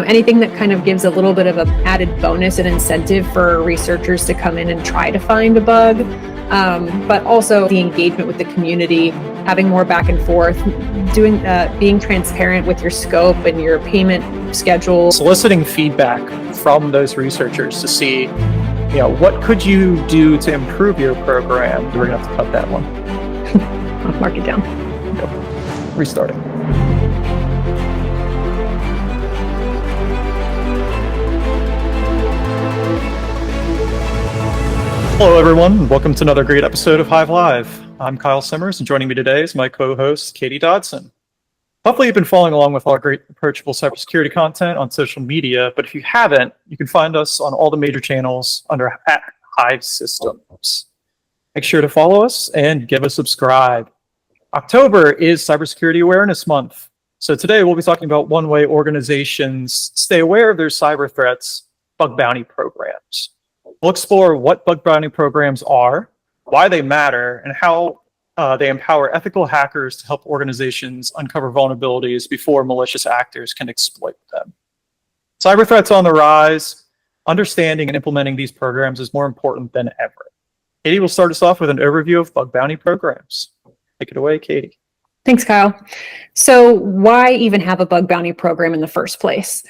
Anything that kind of gives a little bit of an added bonus and incentive for researchers to come in and try to find a bug, but also the engagement with the community, having more back and forth, being transparent with your scope and your payment schedule. Soliciting feedback from those researchers to see, what could you do to improve your program? We're gonna have to cut that one. I'll mark it down. Yep. Restarting. Hello, everyone. Welcome to another great episode of Hive Live. I'm Kyle Simmers, and joining me today is my co-host, Katie Dodson. Hopefully you've been following along with our great approachable cybersecurity content on social media, but if you haven't, you can find us on all the major channels under @Hive Systems. Make sure to follow us and give a subscribe. October is Cybersecurity Awareness Month. So today we'll be talking about one way organizations stay aware of their cyber threats, bug bounty programs. We'll explore what bug bounty programs are, why they matter, and how they empower ethical hackers to help organizations uncover vulnerabilities before malicious actors can exploit them. Cyber threats on the rise. Understanding and implementing these programs is more important than ever. Katie will start us off with an overview of bug bounty programs. Take it away, Katie. Thanks, Kyle. So why even have a bug bounty program in the first place?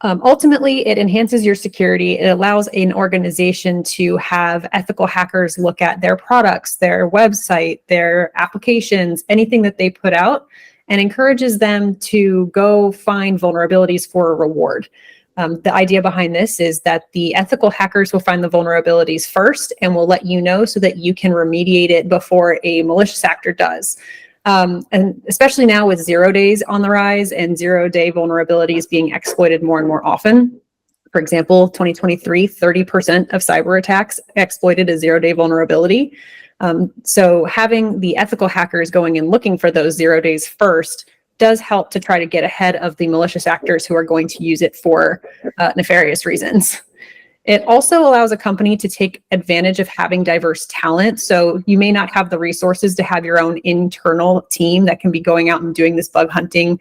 Ultimately, it enhances your security. It allows an organization to have ethical hackers look at their products, their website, their applications, anything that they put out, and encourages them to go find vulnerabilities for a reward. The idea behind this is that the ethical hackers will find the vulnerabilities first and will let you know so that you can remediate it before a malicious actor does. And especially now with 0 days on the rise and 0-day vulnerabilities being exploited more and more often. For example, 2023, 30% of cyber attacks exploited a 0-day vulnerability. So having the ethical hackers going and looking for those 0 days first does help to try to get ahead of the malicious actors who are going to use it for nefarious reasons. It also allows a company to take advantage of having diverse talent. So you may not have the resources to have your own internal team that can be going out and doing this bug hunting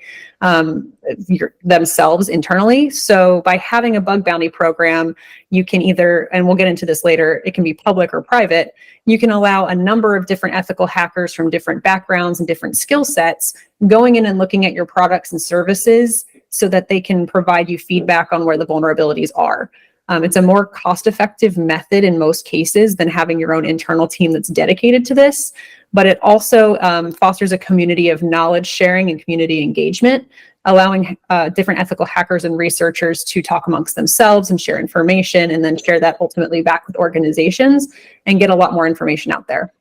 themselves internally. So by having a bug bounty program, you can either, and we'll get into this later, it can be public or private, you can allow a number of different ethical hackers from different backgrounds and different skill sets going in and looking at your products and services so that they can provide you feedback on where the vulnerabilities are. It's a more cost-effective method in most cases than having your own internal team that's dedicated to this, but it also fosters a community of knowledge sharing and community engagement, allowing different ethical hackers and researchers to talk amongst themselves and share information, and then share that ultimately back with organizations and get a lot more information out there.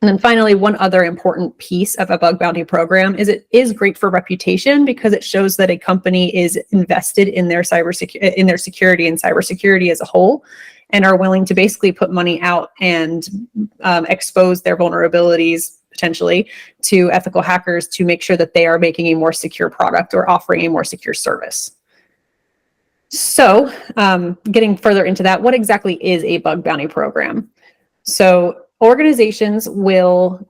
And then finally, one other important piece of a bug bounty program is it is great for reputation because it shows that a company is invested in their security and cybersecurity as a whole, and are willing to basically put money out and expose their vulnerabilities potentially to ethical hackers to make sure that they are making a more secure product or offering a more secure service. So getting further into that, what exactly is a bug bounty program? So organizations will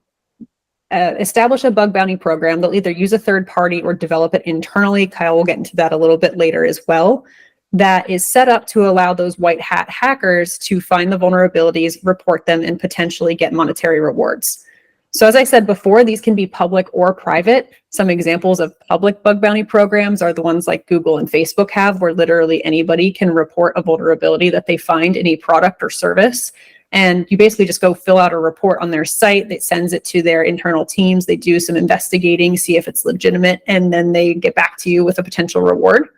establish a bug bounty program. They'll either use a third party or develop it internally. Kyle will get into that a little bit later as well. That is set up to allow those white hat hackers to find the vulnerabilities, report them, and potentially get monetary rewards. So as I said before, these can be public or private. Some examples of public bug bounty programs are the ones like Google and Facebook have, where literally anybody can report a vulnerability that they find in a product or service. And you basically just go fill out a report on their site that sends it to their internal teams. They do some investigating, see if it's legitimate, and then they get back to you with a potential reward.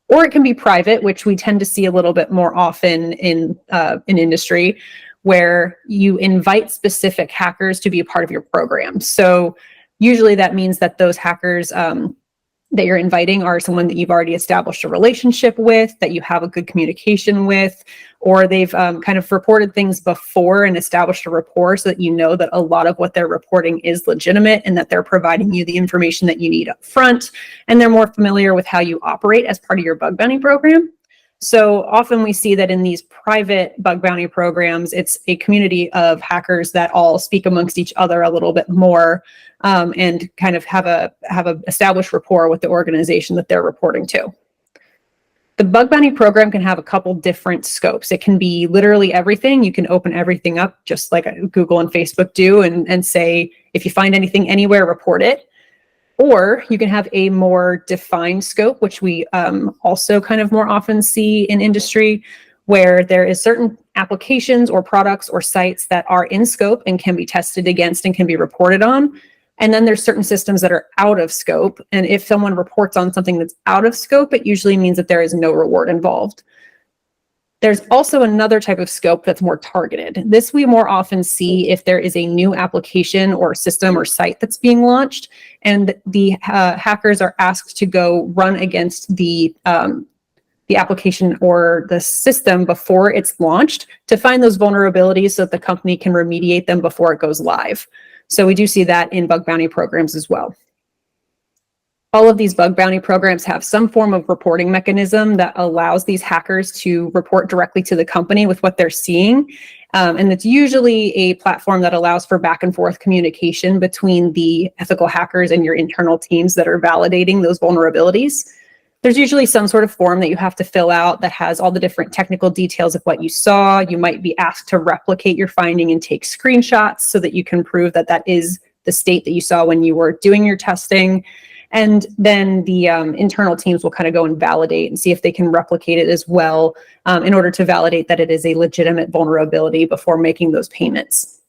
Or it can be private, which we tend to see a little bit more often in industry, where you invite specific hackers to be a part of your program. So usually that means that those hackers that you're inviting are someone that you've already established a relationship with, that you have a good communication with, or they've kind of reported things before and established a rapport so that you know that a lot of what they're reporting is legitimate and that they're providing you the information that you need up front, and they're more familiar with how you operate as part of your bug bounty program. So often we see that in these private bug bounty programs, it's a community of hackers that all speak amongst each other a little bit more and kind of have a established rapport with the organization that they're reporting to. The bug bounty program can have a couple different scopes. It can be literally everything. You can open everything up just like Google and Facebook do and say, if you find anything anywhere, report it. Or you can have a more defined scope, which we also kind of more often see in industry, where there is certain applications or products or sites that are in scope and can be tested against and can be reported on. And then there's certain systems that are out of scope. And if someone reports on something that's out of scope, it usually means that there is no reward involved. There's also another type of scope that's more targeted. This we more often see if there is a new application or system or site that's being launched, and the hackers are asked to go run against the application or the system before it's launched to find those vulnerabilities so that the company can remediate them before it goes live. So we do see that in bug bounty programs as well. All of these bug bounty programs have some form of reporting mechanism that allows these hackers to report directly to the company with what they're seeing. And it's usually a platform that allows for back and forth communication between the ethical hackers and your internal teams that are validating those vulnerabilities. There's usually some sort of form that you have to fill out that has all the different technical details of what you saw. You might be asked to replicate your finding and take screenshots so that you can prove that that is the state that you saw when you were doing your testing. And then the internal teams will kind of go and validate and see if they can replicate it as well in order to validate that it is a legitimate vulnerability before making those payments.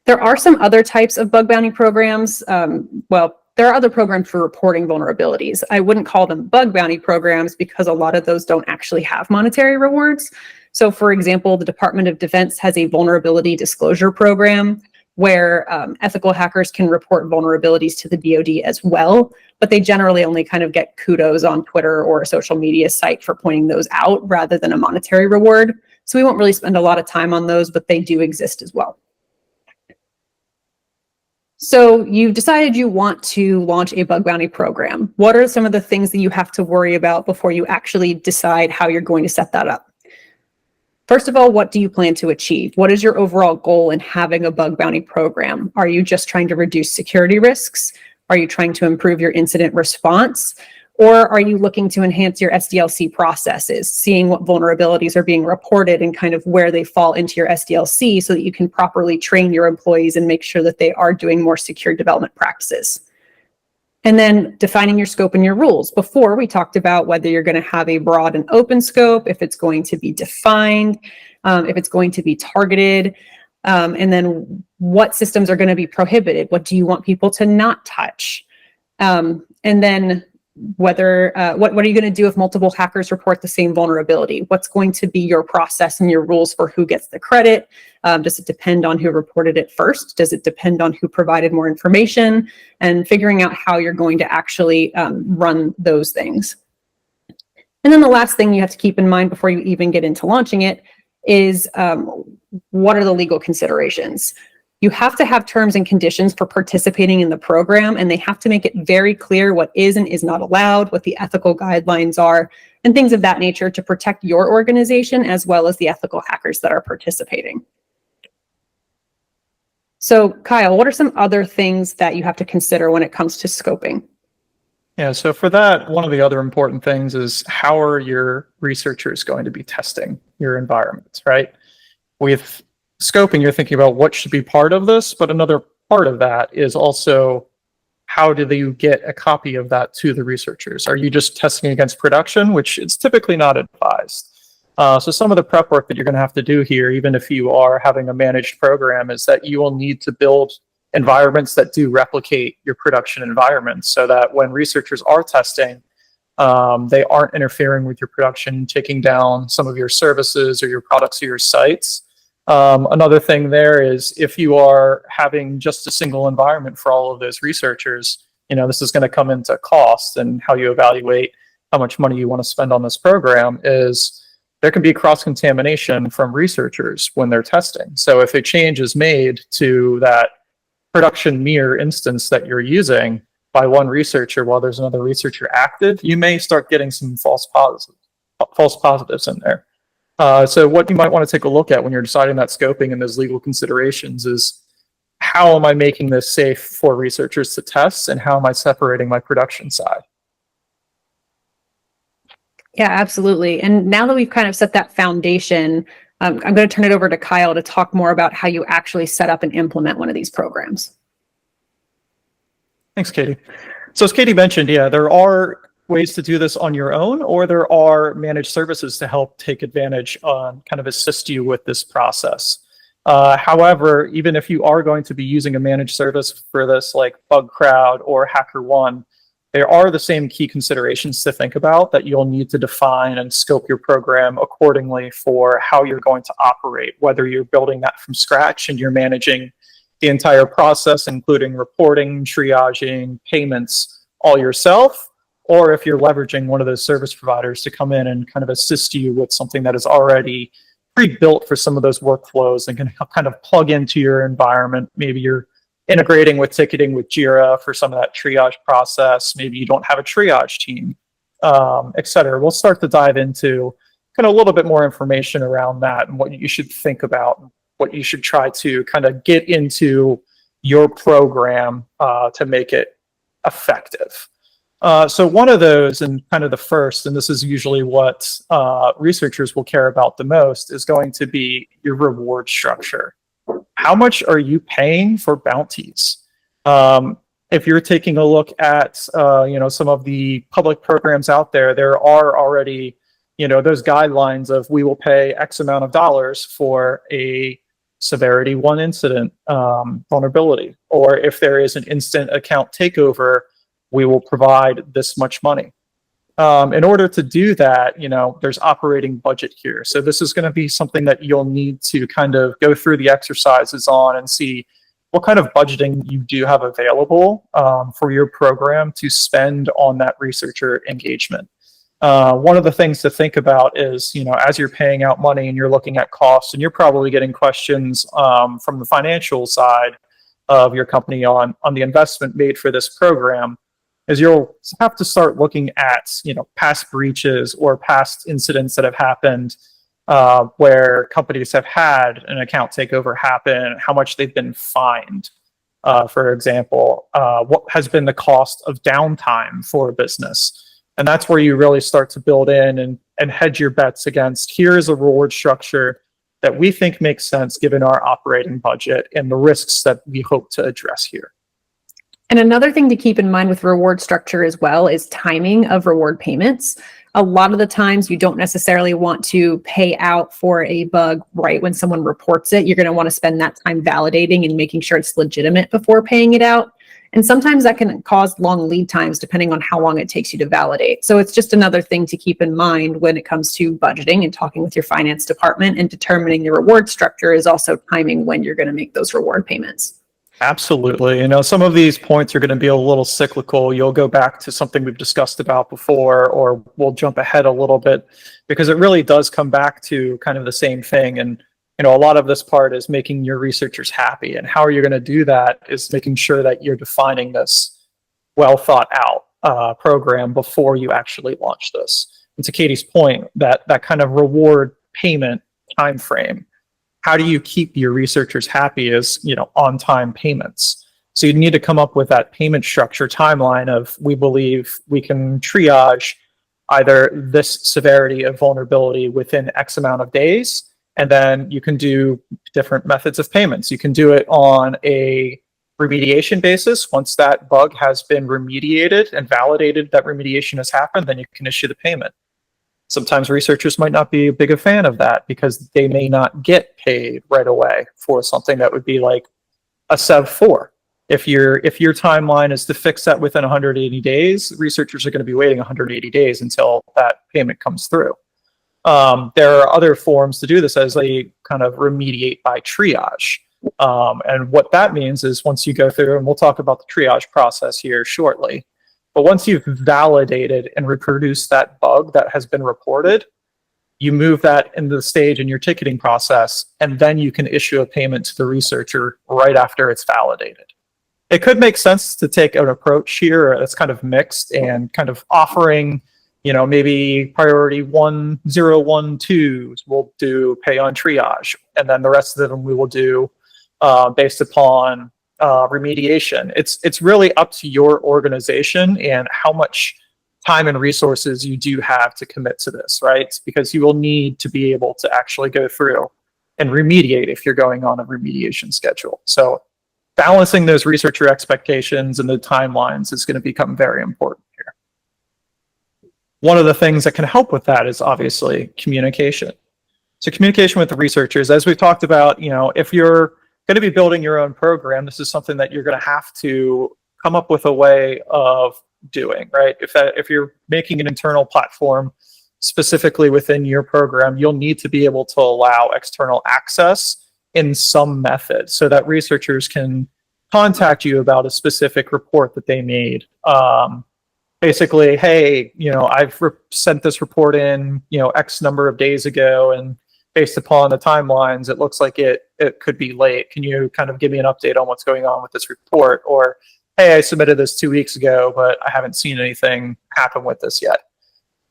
There are some other types of bug bounty programs. There are other programs for reporting vulnerabilities. I wouldn't call them bug bounty programs because a lot of those don't actually have monetary rewards. So for example, the Department of Defense has a vulnerability disclosure program where ethical hackers can report vulnerabilities to the DoD as well, but they generally only kind of get kudos on Twitter or a social media site for pointing those out rather than a monetary reward. So we won't really spend a lot of time on those, but they do exist as well. So you've decided you want to launch a bug bounty program. What are some of the things that you have to worry about before you actually decide how you're going to set that up? First of all, what do you plan to achieve? What is your overall goal in having a bug bounty program? Are you just trying to reduce security risks? Are you trying to improve your incident response? Or are you looking to enhance your SDLC processes, seeing what vulnerabilities are being reported and kind of where they fall into your SDLC so that you can properly train your employees and make sure that they are doing more secure development practices? And then defining your scope and your rules. Before, we talked about whether you're going to have a broad and open scope, if it's going to be defined, if it's going to be targeted, and then what systems are going to be prohibited. What do you want people to not touch? And then whether what are you going to do if multiple hackers report the same vulnerability? What's going to be your process and your rules for who gets the credit? Does it depend on who reported it first? Does it depend on who provided more information? And figuring out how you're going to actually run those things. And then the last thing you have to keep in mind before you even get into launching it is what are the legal considerations? You have to have terms and conditions for participating in the program, and they have to make it very clear what is and is not allowed, what the ethical guidelines are, and things of that nature to protect your organization as well as the ethical hackers that are participating. So Kyle, what are some other things that you have to consider when it comes to scoping? Yeah, so for that, one of the other important things is how are your researchers going to be testing your environments, right? With scoping, you're thinking about what should be part of this, but another part of that is also how do you get a copy of that to the researchers? Are you just testing against production, which is typically not advised? So some of the prep work that you're going to have to do here, even if you are having a managed program, is that you will need to build environments that do replicate your production environments so that when researchers are testing, they aren't interfering with your production, taking down some of your services or your products or your sites. Another thing there is if you are having just a single environment for all of those researchers, this is going to come into cost, and how you evaluate how much money you want to spend on this program is there can be cross-contamination from researchers when they're testing. So if a change is made to that production mirror instance that you're using by one researcher while there's another researcher active, you may start getting some false positives in there. So what you might want to take a look at when you're deciding that scoping and those legal considerations is how am I making this safe for researchers to test, and how am I separating my production side? Yeah, absolutely. And now that we've kind of set that foundation, I'm going to turn it over to Kyle to talk more about how you actually set up and implement one of these programs. Thanks, Katie. So as Katie mentioned, yeah, there are ways to do this on your own, or there are managed services to help take advantage on kind of assist you with this process. However, even if you are going to be using a managed service for this, like BugCrowd or HackerOne, there are the same key considerations to think about that you'll need to define and scope your program accordingly for how you're going to operate, whether you're building that from scratch and you're managing the entire process, including reporting, triaging, payments, all yourself, or if you're leveraging one of those service providers to come in and kind of assist you with something that is already pre-built for some of those workflows and can kind of plug into your environment. Maybe you're integrating with ticketing with Jira for some of that triage process. Maybe you don't have a triage team, et cetera. We'll start to dive into kind of a little bit more information around that and what you should think about, what you should try to kind of get into your program to make it effective. So one of those, and kind of the first, and this is usually what researchers will care about the most, is going to be your reward structure. How much are you paying for bounties? If you're taking a look at some of the public programs out there, there are already those guidelines of we will pay X amount of dollars for a severity 1 incident vulnerability, or if there is an instant account takeover, we will provide this much money. In order to do that, there's operating budget here. So this is going to be something that you'll need to kind of go through the exercises on and see what kind of budgeting you do have available for your program to spend on that researcher engagement. One of the things to think about is, as you're paying out money and you're looking at costs, and you're probably getting questions from the financial side of your company on the investment made for this program, is you'll have to start looking at past breaches or past incidents that have happened where companies have had an account takeover happen, how much they've been fined. For example, what has been the cost of downtime for a business? And that's where you really start to build in and hedge your bets against, here is a reward structure that we think makes sense given our operating budget and the risks that we hope to address here. And another thing to keep in mind with reward structure as well is timing of reward payments. A lot of the times you don't necessarily want to pay out for a bug right when someone reports it. You're going to want to spend that time validating and making sure it's legitimate before paying it out. And sometimes that can cause long lead times depending on how long it takes you to validate. So it's just another thing to keep in mind when it comes to budgeting and talking with your finance department, and determining the reward structure is also timing when you're going to make those reward payments. Absolutely. Some of these points are going to be a little cyclical. You'll go back to something we've discussed about before, or we'll jump ahead a little bit, because it really does come back to kind of the same thing. And, a lot of this part is making your researchers happy. And how are you going to do that is making sure that you're defining this well thought out program before you actually launch this. And to Katie's point, that kind of reward payment time frame, how do you keep your researchers happy is, on-time payments. So you need to come up with that payment structure timeline of, we believe we can triage either this severity of vulnerability within X amount of days, and then you can do different methods of payments. You can do it on a remediation basis. Once that bug has been remediated and validated that remediation has happened, then you can issue the payment. Sometimes researchers might not be a big fan of that because they may not get paid right away for something that would be like a Sev 4. If your timeline is to fix that within 180 days, researchers are going to be waiting 180 days until that payment comes through. There are other forms to do this as they kind of remediate by triage. And what that means is, once you go through, and we'll talk about the triage process here shortly, but once you've validated and reproduced that bug that has been reported, you move that into the stage in your ticketing process, and then you can issue a payment to the researcher right after it's validated. It could make sense to take an approach here that's kind of mixed and kind of offering, maybe priority 1, 0, 1, 2s we'll do pay on triage, and then the rest of them we will do based upon remediation. It's really up to your organization and how much time and resources you do have to commit to this, right? Because you will need to be able to actually go through and remediate if you're going on a remediation schedule. So balancing those researcher expectations and the timelines is going to become very important here. One of the things that can help with that is obviously communication. So communication with the researchers, as we've talked about, if you're going to be building your own program, this is something that you're going to have to come up with a way of doing, right? If you're making an internal platform specifically within your program, you'll need to be able to allow external access in some method so that researchers can contact you about a specific report that they made. Basically, hey, I've sent this report in, X number of days ago, and based upon the timelines, it looks like it could be late. Can you kind of give me an update on what's going on with this report? Or, hey, I submitted this 2 weeks ago, but I haven't seen anything happen with this yet.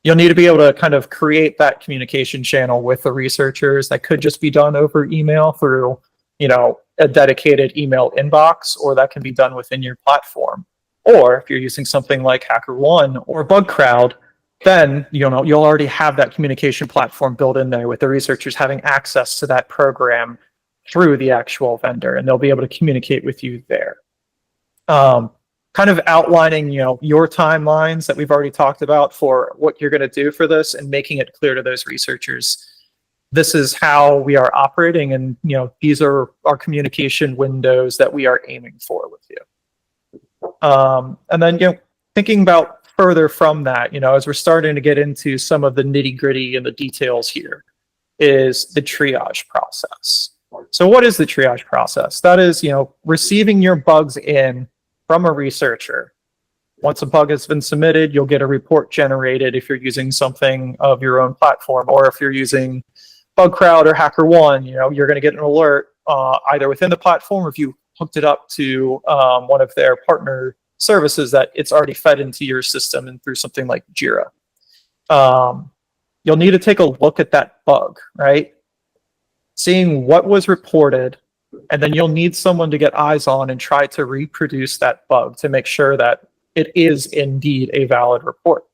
You'll need to be able to kind of create that communication channel with the researchers. That could just be done over email through, a dedicated email inbox, or that can be done within your platform. Or if you're using something like HackerOne or BugCrowd, then you'll already have that communication platform built in there with the researchers having access to that program through the actual vendor, and they'll be able to communicate with you there. Kind of outlining, your timelines that we've already talked about for what you're going to do for this, and making it clear to those researchers, this is how we are operating, and these are our communication windows that we are aiming for with you. And then thinking about further from that, as we're starting to get into some of the nitty-gritty and the details here, is the triage process. So what is the triage process? That is, receiving your bugs in from a researcher. Once a bug has been submitted, you'll get a report generated if you're using something of your own platform, or if you're using BugCrowd or HackerOne, you're going to get an alert either within the platform, or if you hooked it up to one of their partner services, that it's already fed into your system and through something like Jira. You'll need to take a look at that bug, right? Seeing what was reported, and then you'll need someone to get eyes on and try to reproduce that bug to make sure that it is indeed a valid report.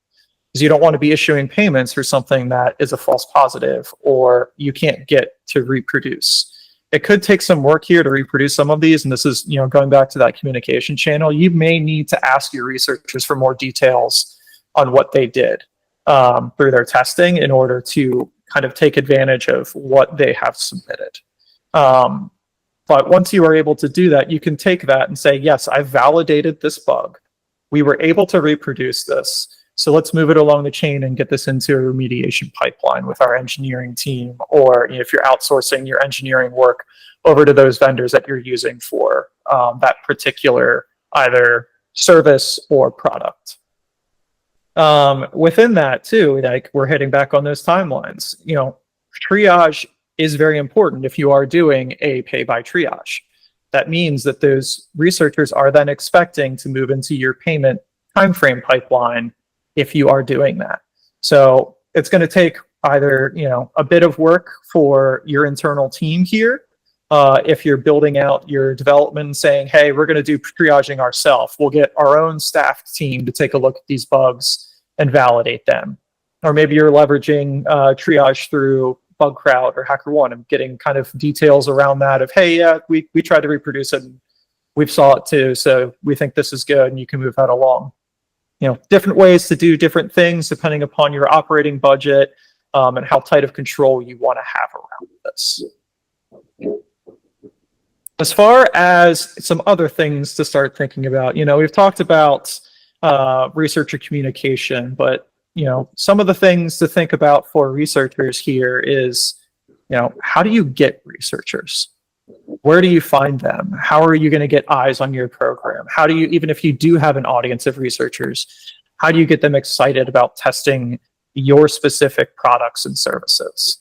Because you don't want to be issuing payments for something that is a false positive or you can't get to reproduce. It could take some work here to reproduce some of these, and this is, going back to that communication channel. You may need to ask your researchers for more details on what they did through their testing in order to kind of take advantage of what they have submitted. But once you are able to do that, you can take that and say, yes, I validated this bug. We were able to reproduce this. So let's move it along the chain and get this into a remediation pipeline with our engineering team, or if you're outsourcing your engineering work over to those vendors that you're using for that particular either service or product. Within that too, like we're hitting back on those timelines, triage is very important if you are doing a pay by triage. That means that those researchers are then expecting to move into your payment timeframe pipeline if you are doing that. So it's going to take either, a bit of work for your internal team here. If you're building out your development and saying, hey, we're going to do triaging ourselves, we'll get our own staff team to take a look at these bugs and validate them. Or maybe you're leveraging triage through BugCrowd or HackerOne and getting kind of details around that of, hey, yeah, we tried to reproduce it and we've saw it too, so we think this is good, and you can move that along. Different ways to do different things depending upon your operating budget and how tight of control you want to have around this. As far as some other things to start thinking about, we've talked about researcher communication, but some of the things to think about for researchers here is, how do you get researchers? Where do you find them? How are you going to get eyes on your program? How do you, even if you do have an audience of researchers, how do you get them excited about testing your specific products and services?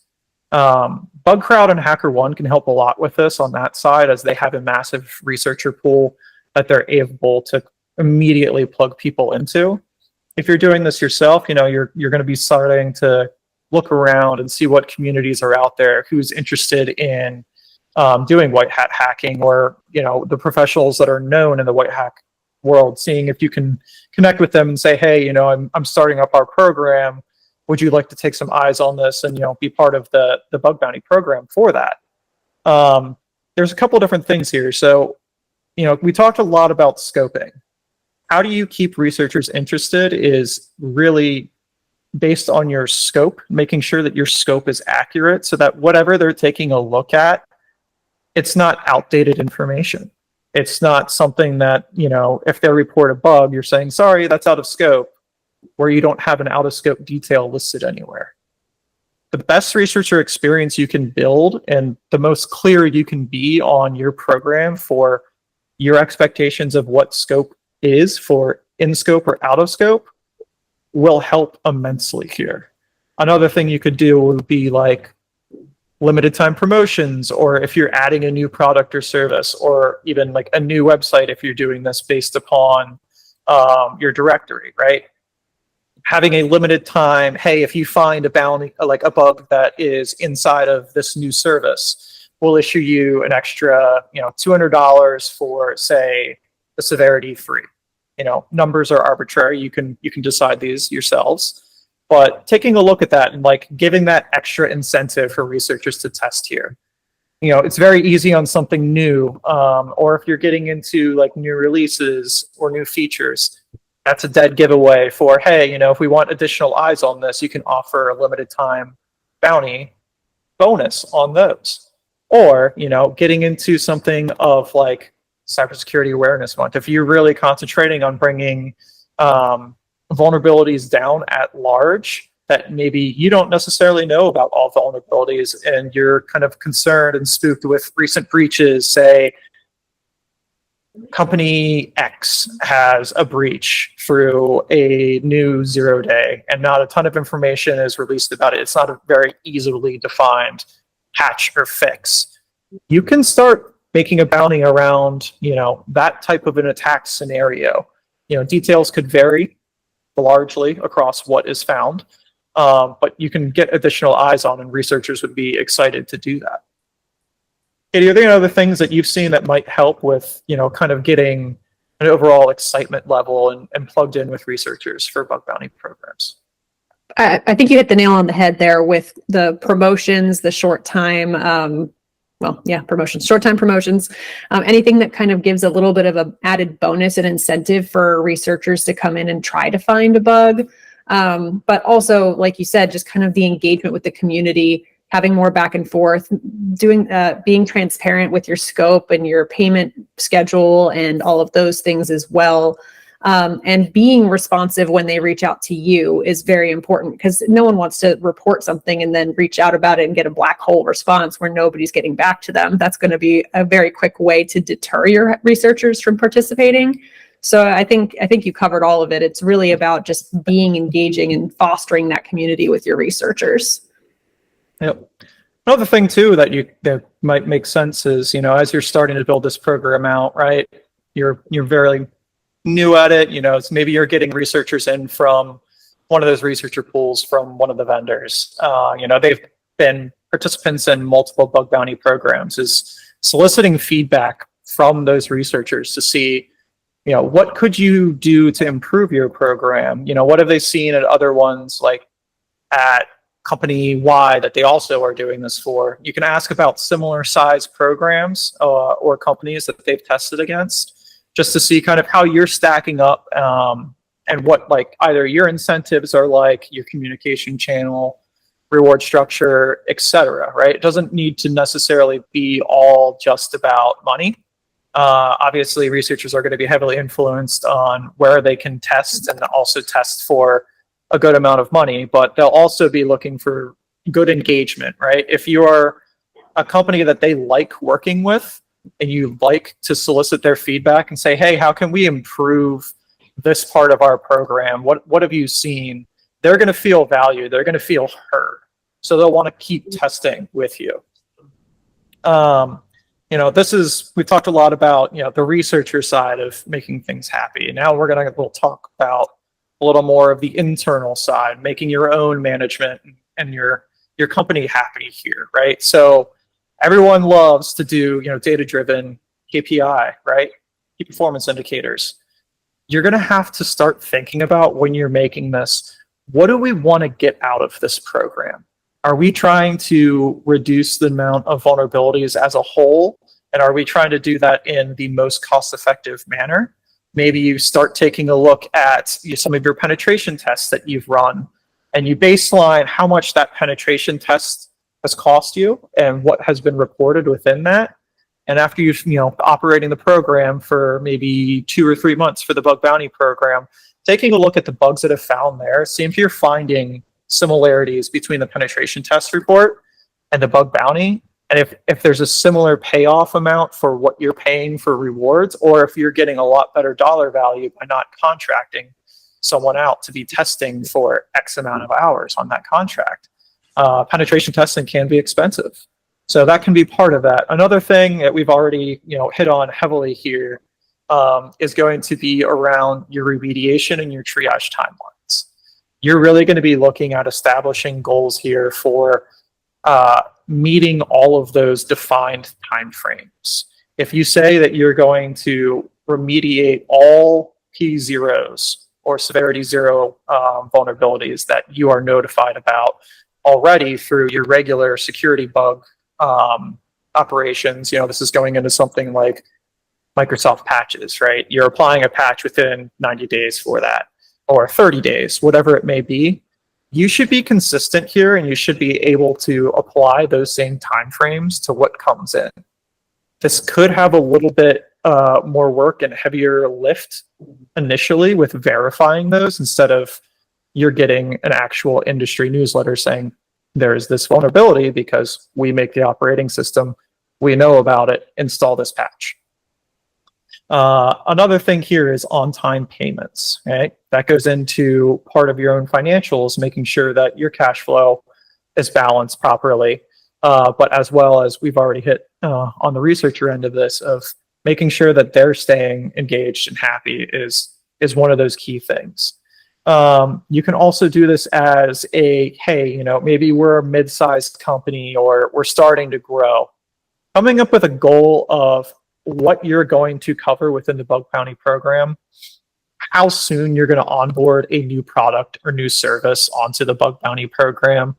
BugCrowd and HackerOne can help a lot with this on that side, as they have a massive researcher pool that they're able to immediately plug people into. If you're doing this yourself, you're going to be starting to look around and see what communities are out there, who's interested in doing white hat hacking, or the professionals that are known in the white hat world, seeing if you can connect with them and say, hey, I'm starting up our program. Would you like to take some eyes on this and, be part of the bug bounty program for that? There's a couple different things here. So, we talked a lot about scoping. How do you keep researchers interested is really based on your scope, making sure that your scope is accurate so that whatever they're taking a look at, it's not outdated information. It's not something that, if they report a bug, you're saying, sorry, that's out of scope, where you don't have an out of scope detail listed anywhere. The best researcher experience you can build and the most clear you can be on your program for your expectations of what scope is for in scope or out of scope will help immensely here. Another thing you could do would be like limited time promotions, or if you're adding a new product or service, or even like a new website if you're doing this based upon your directory, right? Having a limited time, hey, if you find a bounty, like a bug that is inside of this new service, we'll issue you an extra, $200 for, say, the severity free. Numbers are arbitrary. You can decide these yourselves, but taking a look at that and like giving that extra incentive for researchers to test here. It's very easy on something new, or if you're getting into like new releases or new features, that's a dead giveaway for, hey, if we want additional eyes on this, you can offer a limited time bounty bonus on those. Or, getting into something of like Cybersecurity Awareness Month. If you're really concentrating on bringing vulnerabilities down at large, that maybe you don't necessarily know about all vulnerabilities and you're kind of concerned and spooked with recent breaches, say company X has a breach through a new 0-day and not a ton of information is released about it. It's not a very easily defined patch or fix. You can start making a bounty around, that type of an attack scenario. Details could vary largely across what is found, but you can get additional eyes on, and researchers would be excited to do that. Katie, are there any other things that you've seen that might help with, kind of getting an overall excitement level and plugged in with researchers for bug bounty programs? I think you hit the nail on the head there with the promotions, the short time, promotions, short time promotions, anything that kind of gives a little bit of an added bonus and incentive for researchers to come in and try to find a bug. But also, like you said, just kind of the engagement with the community, having more back and forth, being transparent with your scope and your payment schedule and all of those things as well. And being responsive when they reach out to you is very important, because no one wants to report something and then reach out about it and get a black hole response where nobody's getting back to them. That's going to be a very quick way to deter your researchers from participating. So I think you covered all of it. It's really about just being engaging and fostering that community with your researchers. Yep. Another thing too that might make sense is, as you're starting to build this program out, right? You're very new at it, it's maybe you're getting researchers in from one of those researcher pools from one of the vendors. They've been participants in multiple bug bounty programs, is soliciting feedback from those researchers to see, what could you do to improve your program? What have they seen at other ones, like at company Y that they also are doing this for? You can ask about similar size programs or companies that they've tested against, just to see kind of how you're stacking up and what like either your incentives are like, your communication channel, reward structure, etc. Right? It doesn't need to necessarily be all just about money. Obviously, researchers are going to be heavily influenced on where they can test and also test for a good amount of money, but they'll also be looking for good engagement, right? If you're a company that they like working with and you like to solicit their feedback and say, hey, how can we improve this part of our program? What have you seen? They're going to feel valued. They're going to feel heard. So they'll want to keep testing with you. We've talked a lot about, the researcher side of making things happy. Now we'll talk about a little more of the internal side, making your own management and your company happy here, right? So everyone loves to do, data-driven KPI, right? Key performance indicators. you're going to have to start thinking about when you're making this, what do we want to get out of this program? Are we trying to reduce the amount of vulnerabilities as a whole? And are we trying to do that in the most cost-effective manner? Maybe you start taking a look at some of your penetration tests that you've run, and you baseline how much that penetration test has cost you and what has been reported within that. And after you've operating the program for maybe 2 or 3 months for the bug bounty program, taking a look at the bugs that have found there, see if you're finding similarities between the penetration test report and the bug bounty, and if there's a similar payoff amount for what you're paying for rewards, or if you're getting a lot better dollar value by not contracting someone out to be testing for X amount of hours on that contract. Penetration testing can be expensive, so that can be part of that. Another thing that we've already hit on heavily here is going to be around your remediation and your triage timelines. You're really going to be looking at establishing goals here for meeting all of those defined timeframes. If you say that you're going to remediate all P0s or severity 0 vulnerabilities that you are notified about already through your regular security bug operations, this is going into something like Microsoft patches, right? You're applying a patch within 90 days for that, or 30 days, whatever it may be. You should be consistent here, and you should be able to apply those same timeframes to what comes in. This could have a little bit more work and heavier lift initially with verifying those, instead of you're getting an actual industry newsletter saying there is this vulnerability because we make the operating system, we know about it, install this patch. Another thing here is on-time payments. Right? That goes into part of your own financials, making sure that your cash flow is balanced properly. But as well as we've already hit on the researcher end of this, of making sure that they're staying engaged and happy is one of those key things. You can also do this as a, hey, maybe we're a mid-sized company or we're starting to grow. Coming up with a goal of what you're going to cover within the bug bounty program, how soon you're going to onboard a new product or new service onto the bug bounty program,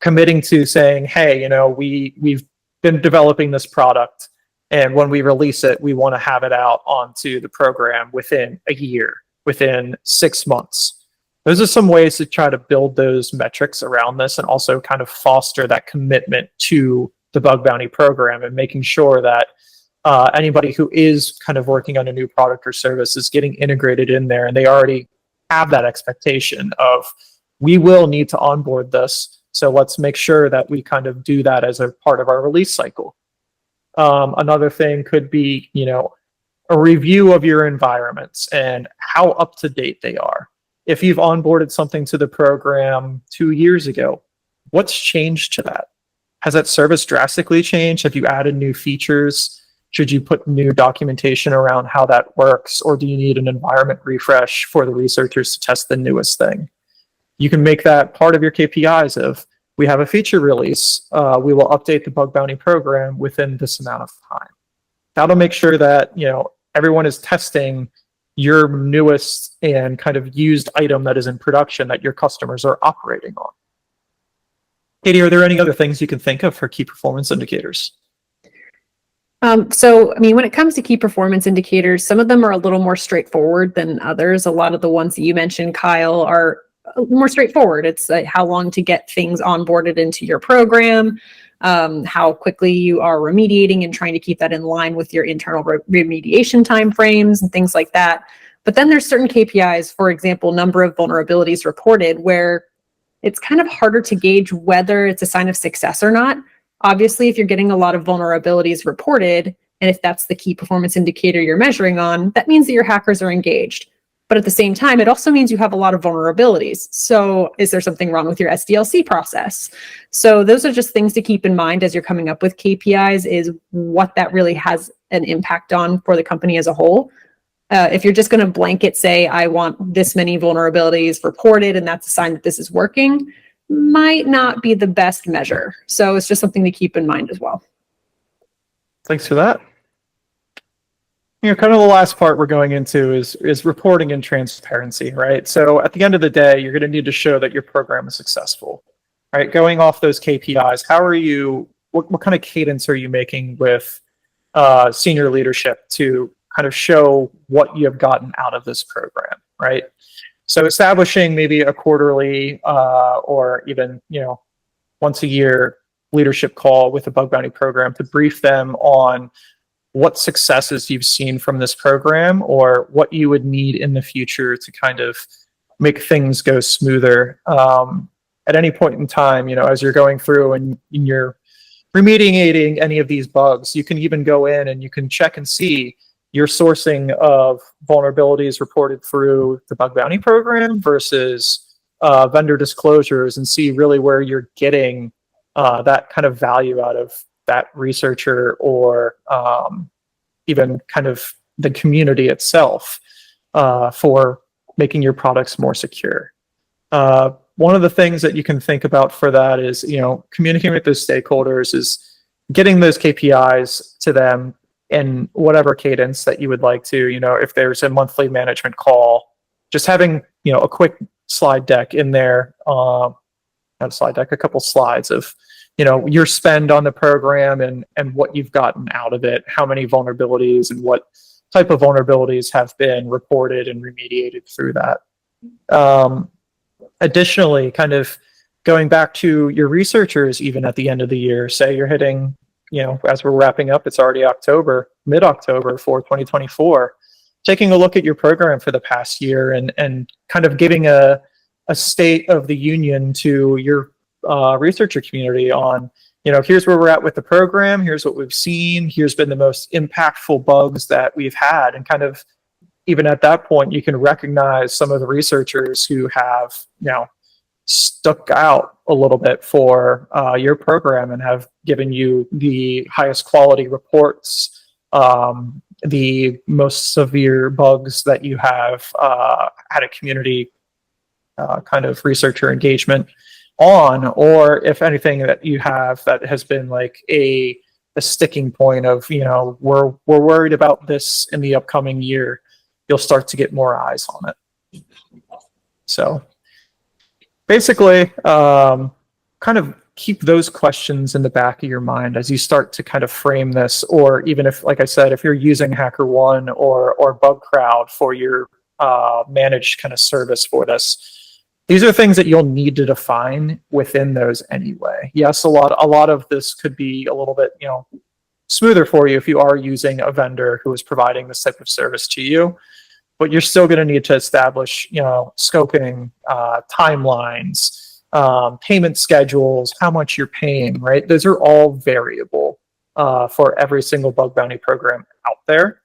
committing to saying, hey, we've been developing this product, and when we release it, we want to have it out onto the program within a year, within 6 months. Those are some ways to try to build those metrics around this, and also kind of foster that commitment to the bug bounty program, and making sure that anybody who is kind of working on a new product or service is getting integrated in there, and they already have that expectation of, we will need to onboard this, so let's make sure that we kind of do that as a part of our release cycle. Another thing could be, a review of your environments and how up to date they are. If you've onboarded something to the program 2 years ago, what's changed to that? Has that service drastically changed? Have you added new features? Should you put new documentation around how that works, or do you need an environment refresh for the researchers to test the newest thing? You can make that part of your KPIs of, we have a feature release, we will update the bug bounty program within this amount of time. That'll make sure that everyone is testing your newest and kind of used item that is in production that your customers are operating on. Katie, are there any other things you can think of for key performance indicators? When it comes to key performance indicators, some of them are a little more straightforward than others. A lot of the ones that you mentioned, Kyle, are more straightforward. It's how long to get things onboarded into your program, how quickly you are remediating and trying to keep that in line with your internal remediation timeframes and things like that. But then there's certain KPIs, for example, number of vulnerabilities reported, where it's kind of harder to gauge whether it's a sign of success or not. Obviously, if you're getting a lot of vulnerabilities reported, and if that's the key performance indicator you're measuring on, that means that your hackers are engaged. But at the same time, it also means you have a lot of vulnerabilities. So is there something wrong with your SDLC process? So those are just things to keep in mind as you're coming up with KPIs, is what that really has an impact on for the company as a whole. If you're just going to blanket say, I want this many vulnerabilities reported, and that's a sign that this is working, might not be the best measure. So it's just something to keep in mind as well. Thanks for that. Kind of the last part we're going into is reporting and transparency, right? So at the end of the day, you're going to need to show that your program is successful, right? Going off those KPIs, what kind of cadence are you making with senior leadership to kind of show what you have gotten out of this program, right? So establishing maybe a quarterly or even, once a year leadership call with a bug bounty program to brief them on what successes you've seen from this program or what you would need in the future to kind of make things go smoother. At any point in time, as you're going through and you're remediating any of these bugs, you can even go in and you can check and see your sourcing of vulnerabilities reported through the bug bounty program versus vendor disclosures and see really where you're getting that kind of value out of that researcher or even kind of the community itself for making your products more secure. One of the things that you can think about for that is, communicating with those stakeholders is getting those KPIs to them in whatever cadence that you would like to, if there's a monthly management call, just having, a quick slide deck in there, not a slide deck, a couple slides of, your spend on the program and what you've gotten out of it, how many vulnerabilities and what type of vulnerabilities have been reported and remediated through that. Additionally, kind of going back to your researchers, even at the end of the year, say you're hitting, as we're wrapping up, it's already October, mid-October for 2024, taking a look at your program for the past year and kind of giving a state of the union to your researcher community on, here's where we're at with the program, here's what we've seen, here's been the most impactful bugs that we've had, and kind of even at that point, you can recognize some of the researchers who have, stuck out a little bit for your program and have given you the highest quality reports, the most severe bugs that you have had a community kind of researcher engagement on, or if anything that you have that has been like a sticking point of, we're worried about this in the upcoming year, you'll start to get more eyes on it. So basically, kind of keep those questions in the back of your mind as you start to kind of frame this, or even if, like I said, if you're using HackerOne or BugCrowd for your managed kind of service for this, these are things that you'll need to define within those anyway. Yes, a lot of this could be a little bit, smoother for you if you are using a vendor who is providing this type of service to you, but you're still going to need to establish, scoping, timelines, payment schedules, how much you're paying, right? Those are all variable for every single bug bounty program out there.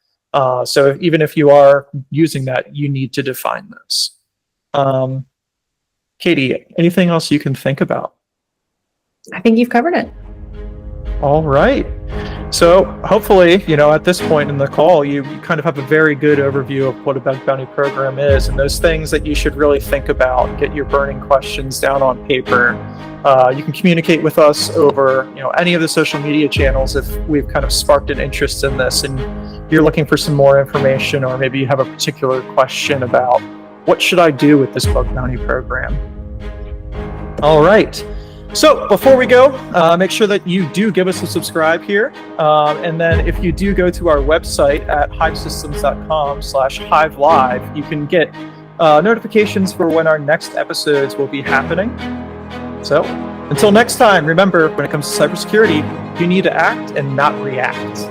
So even if you are using that, you need to define those. Katie, anything else you can think about? I think you've covered it. All right. So hopefully, at this point in the call, you kind of have a very good overview of what a bug bounty program is and those things that you should really think about, get your burning questions down on paper. You can communicate with us over, any of the social media channels if we've kind of sparked an interest in this and you're looking for some more information, or maybe you have a particular question about what should I do with this bug bounty program. All right. So before we go, make sure that you do give us a subscribe here. And then if you do go to our website at hivesystems.com/Hive Live, you can get notifications for when our next episodes will be happening. So until next time, remember, when it comes to cybersecurity, you need to act and not react.